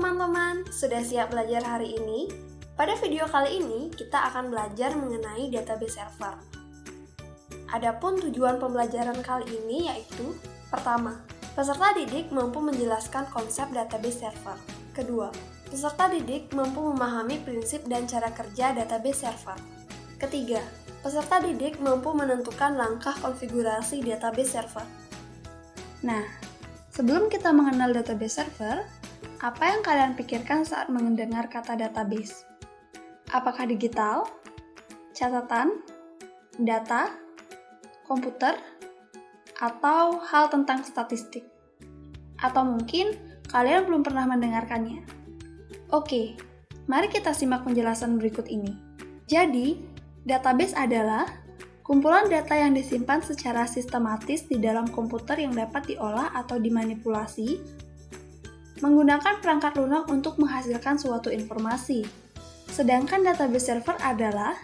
teman-teman, sudah siap belajar hari ini? Pada video kali ini, kita akan belajar mengenai database server. Adapun tujuan pembelajaran kali ini yaitu: pertama, peserta didik mampu menjelaskan konsep database server. Kedua, peserta didik mampu memahami prinsip dan cara kerja database server. Ketiga, peserta didik mampu menentukan langkah konfigurasi database server. Nah, sebelum kita mengenal database server, apa yang kalian pikirkan saat mendengar kata database? Apakah digital, catatan, data, komputer, atau hal tentang statistik? Atau mungkin kalian belum pernah mendengarkannya? Oke, mari kita simak penjelasan berikut ini. Jadi, database adalah kumpulan data yang disimpan secara sistematis di dalam komputer yang dapat diolah atau dimanipulasi menggunakan perangkat lunak untuk menghasilkan suatu informasi. Sedangkan database server adalah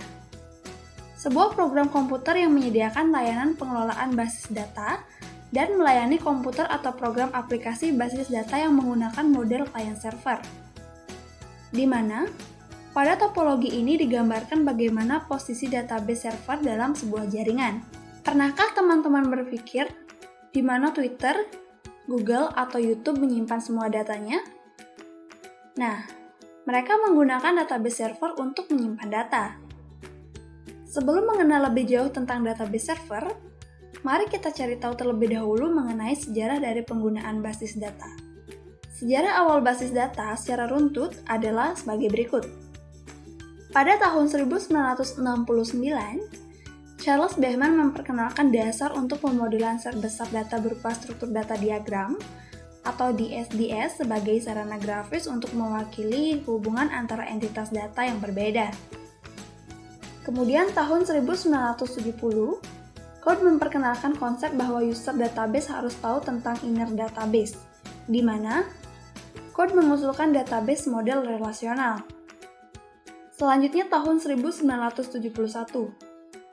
sebuah program komputer yang menyediakan layanan pengelolaan basis data dan melayani komputer atau program aplikasi basis data yang menggunakan model client server. Di mana pada topologi ini digambarkan bagaimana posisi database server dalam sebuah jaringan. Pernahkah teman-teman berpikir di mana Twitter, Google, atau YouTube menyimpan semua datanya? Nah, mereka menggunakan database server untuk menyimpan data. Sebelum mengenal lebih jauh tentang database server, mari kita cari tahu terlebih dahulu mengenai sejarah dari penggunaan basis data. Sejarah awal basis data secara runtut adalah sebagai berikut. Pada tahun 1969, Charles Babbage memperkenalkan dasar untuk pemodelan set besar data berupa struktur data diagram atau DSDS sebagai sarana grafis untuk mewakili hubungan antara entitas data yang berbeda. Kemudian tahun 1970, Code memperkenalkan konsep bahwa user database harus tahu tentang inner database, di mana Code mengusulkan database model relasional. Selanjutnya tahun 1971,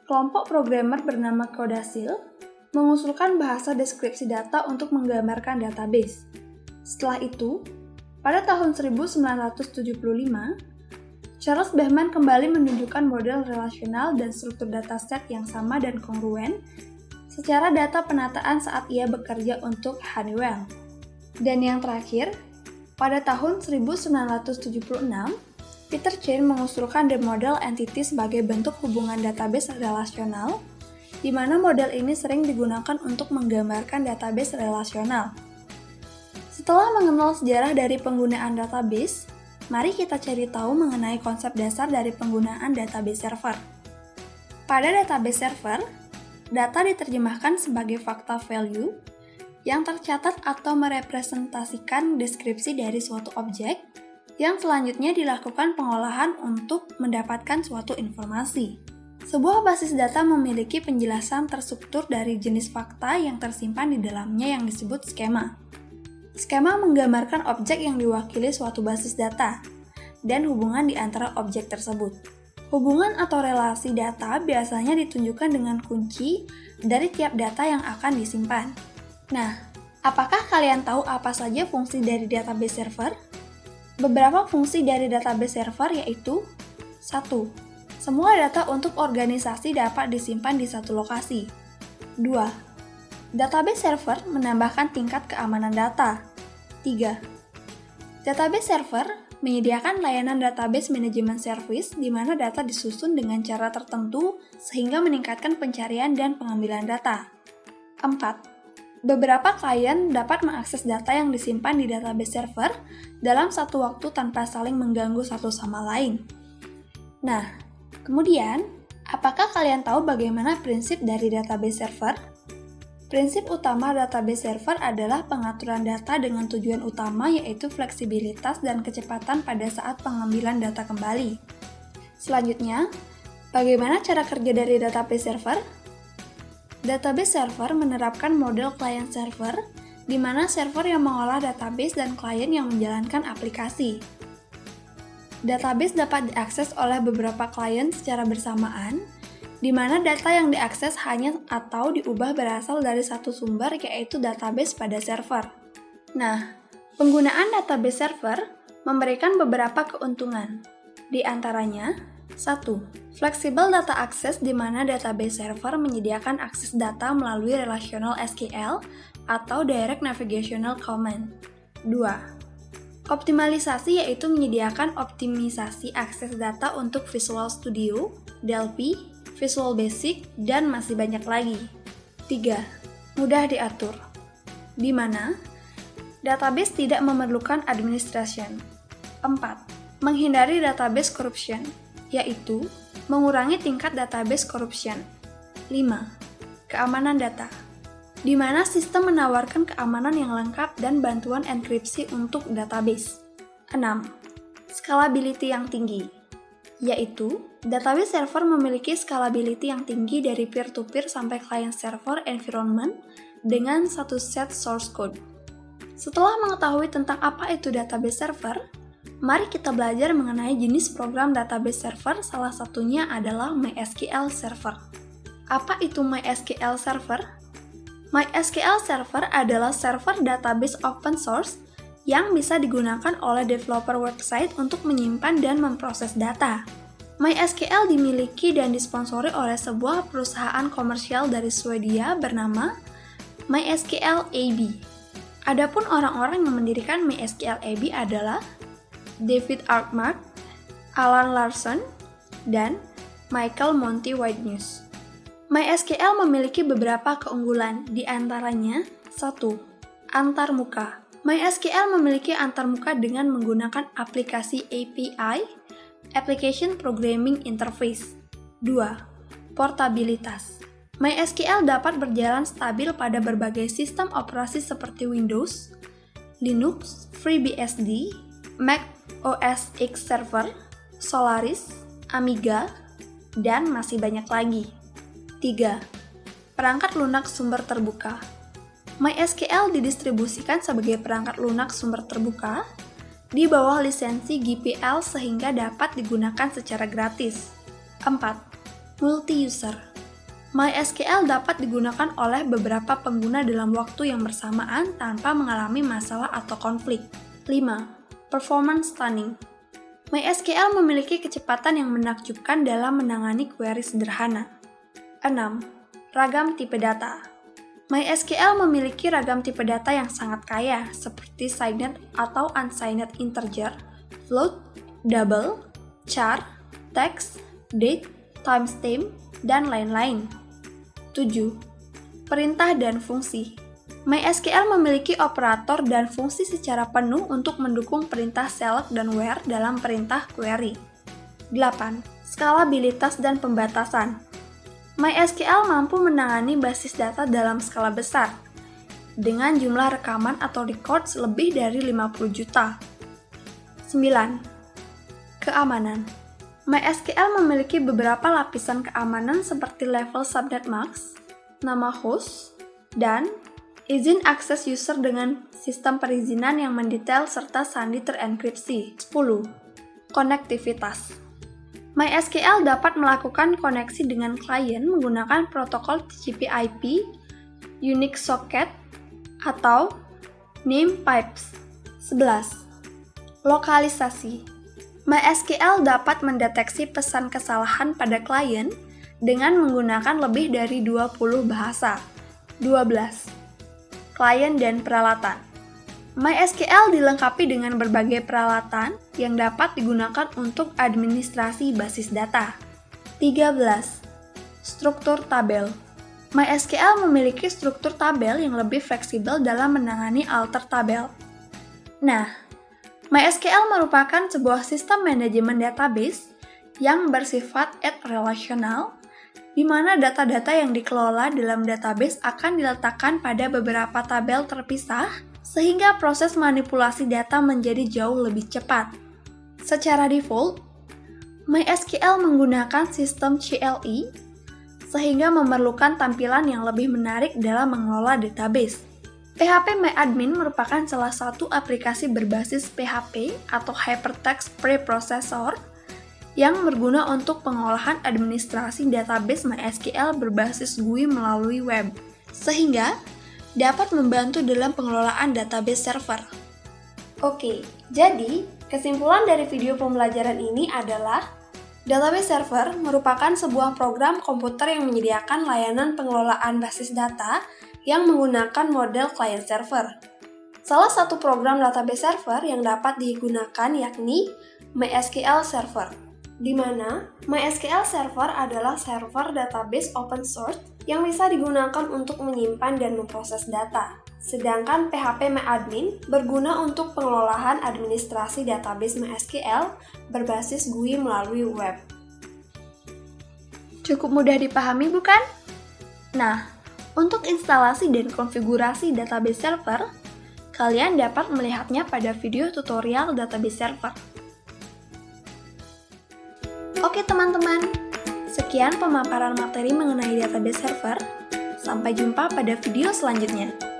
kelompok programmer bernama Codasyl mengusulkan bahasa deskripsi data untuk menggambarkan database. Setelah itu, pada tahun 1975, Charles Babbage kembali menunjukkan model relasional dan struktur dataset yang sama dan kongruen secara data penataan saat ia bekerja untuk Honeywell. Dan yang terakhir, pada tahun 1976, Peter Chain mengusulkan the model entity sebagai bentuk hubungan database relasional, di mana model ini sering digunakan untuk menggambarkan database relasional. Setelah mengenal sejarah dari penggunaan database, mari kita cari tahu mengenai konsep dasar dari penggunaan database server. Pada database server, data diterjemahkan sebagai fakta value yang tercatat atau merepresentasikan deskripsi dari suatu objek, yang selanjutnya dilakukan pengolahan untuk mendapatkan suatu informasi. Sebuah basis data memiliki penjelasan terstruktur dari jenis fakta yang tersimpan di dalamnya yang disebut skema. Skema menggambarkan objek yang diwakili suatu basis data dan hubungan di antara objek tersebut. Hubungan atau relasi data biasanya ditunjukkan dengan kunci dari tiap data yang akan disimpan. Nah, apakah kalian tahu apa saja fungsi dari database server? Beberapa fungsi dari database server yaitu: 1. Semua data untuk organisasi dapat disimpan di satu lokasi. 2. Database server menambahkan tingkat keamanan data. 3. Database server menyediakan layanan database management service di mana data disusun dengan cara tertentu sehingga meningkatkan pencarian dan pengambilan data. 4. Beberapa klien dapat mengakses data yang disimpan di database server dalam satu waktu tanpa saling mengganggu satu sama lain. Nah, kemudian, apakah kalian tahu bagaimana prinsip dari database server? Prinsip utama database server adalah pengaturan data dengan tujuan utama yaitu fleksibilitas dan kecepatan pada saat pengambilan data kembali. Selanjutnya, bagaimana cara kerja dari database server? Database server menerapkan model client server, di mana server yang mengolah database dan klien yang menjalankan aplikasi. Database dapat diakses oleh beberapa klien secara bersamaan, di mana data yang diakses hanya atau diubah berasal dari satu sumber yaitu database pada server. Nah, penggunaan database server memberikan beberapa keuntungan. Di antaranya, 1. Flexible data access di mana database server menyediakan akses data melalui relational SQL atau Direct Navigational Command. 2. Optimalisasi yaitu menyediakan optimisasi akses data untuk Visual Studio, Delphi, Visual Basic, dan masih banyak lagi. 3. Mudah diatur, di mana database tidak memerlukan administration. 4. Menghindari database corruption, yaitu mengurangi tingkat database corruption. 5. Keamanan data, di mana sistem menawarkan keamanan yang lengkap dan bantuan enkripsi untuk database. 6. Scalability yang tinggi, yaitu database server memiliki scalability yang tinggi dari peer-to-peer sampai client server environment dengan satu set source code. Setelah mengetahui tentang apa itu database server, mari kita belajar mengenai jenis program database server, salah satunya adalah MySQL Server. Apa itu MySQL Server? MySQL Server adalah server database open source yang bisa digunakan oleh developer website untuk menyimpan dan memproses data. MySQL dimiliki dan disponsori oleh sebuah perusahaan komersial dari Swedia bernama MySQL AB. Adapun orang-orang yang mendirikan MySQL AB adalah David Arkmark, Alan Larson, dan Michael Monty Whitenews. MySQL memiliki beberapa keunggulan, di antaranya 1. Antarmuka. MySQL memiliki antarmuka dengan menggunakan aplikasi API, Application Programming Interface. 2. Portabilitas. MySQL dapat berjalan stabil pada berbagai sistem operasi seperti Windows, Linux, FreeBSD, Mac OS X Server, Solaris, Amiga, dan masih banyak lagi. 3. Perangkat lunak sumber terbuka. MySQL didistribusikan sebagai perangkat lunak sumber terbuka di bawah lisensi GPL sehingga dapat digunakan secara gratis. 4. Multi-user. MySQL dapat digunakan oleh beberapa pengguna dalam waktu yang bersamaan tanpa mengalami masalah atau konflik. 5. Performance stunning. MySQL memiliki kecepatan yang menakjubkan dalam menangani query sederhana. 6. Ragam tipe data. MySQL memiliki ragam tipe data yang sangat kaya, seperti signed atau unsigned integer, float, double, char, text, date, timestamp, dan lain-lain. 7. Perintah dan fungsi. MySQL memiliki operator dan fungsi secara penuh untuk mendukung perintah select dan where dalam perintah query. 8. Skalabilitas dan pembatasan. MySQL mampu menangani basis data dalam skala besar, dengan jumlah rekaman atau records lebih dari 50 juta. 9. Keamanan. MySQL memiliki beberapa lapisan keamanan seperti level subnet max, nama host, dan izin akses user dengan sistem perizinan yang mendetail serta sandi terenkripsi. 10. Konektivitas. MySQL dapat melakukan koneksi dengan klien menggunakan protokol TCP/IP, Unix Socket, atau Name Pipes. 11. Lokalisasi. MySQL dapat mendeteksi pesan kesalahan pada klien dengan menggunakan lebih dari 20 bahasa. 12. Klien dan peralatan. MySQL dilengkapi dengan berbagai peralatan yang dapat digunakan untuk administrasi basis data. 13. Struktur tabel. MySQL memiliki struktur tabel yang lebih fleksibel dalam menangani alter tabel. Nah, MySQL merupakan sebuah sistem manajemen database yang bersifat relational, di mana data-data yang dikelola dalam database akan diletakkan pada beberapa tabel terpisah, sehingga proses manipulasi data menjadi jauh lebih cepat. Secara default, MySQL menggunakan sistem CLI, sehingga memerlukan tampilan yang lebih menarik dalam mengelola database. PHPMyAdmin merupakan salah satu aplikasi berbasis PHP atau Hypertext Preprocessor yang berguna untuk pengolahan administrasi database MySQL berbasis GUI melalui web, sehingga dapat membantu dalam pengelolaan database server. Oke, jadi Kesimpulan dari video pembelajaran ini adalah database server merupakan sebuah program komputer yang menyediakan layanan pengelolaan basis data yang menggunakan model client server. Salah satu program database server yang dapat digunakan yakni MySQL Server, di mana MySQL Server adalah server database open source yang bisa digunakan untuk menyimpan dan memproses data. Sedangkan PHPMyAdmin berguna untuk pengelolaan administrasi database MySQL berbasis GUI melalui web. Cukup mudah dipahami bukan? Nah, untuk instalasi dan konfigurasi database server, kalian dapat melihatnya pada video tutorial database server. Oke teman-teman, sekian pemaparan materi mengenai database server. Sampai jumpa pada video selanjutnya.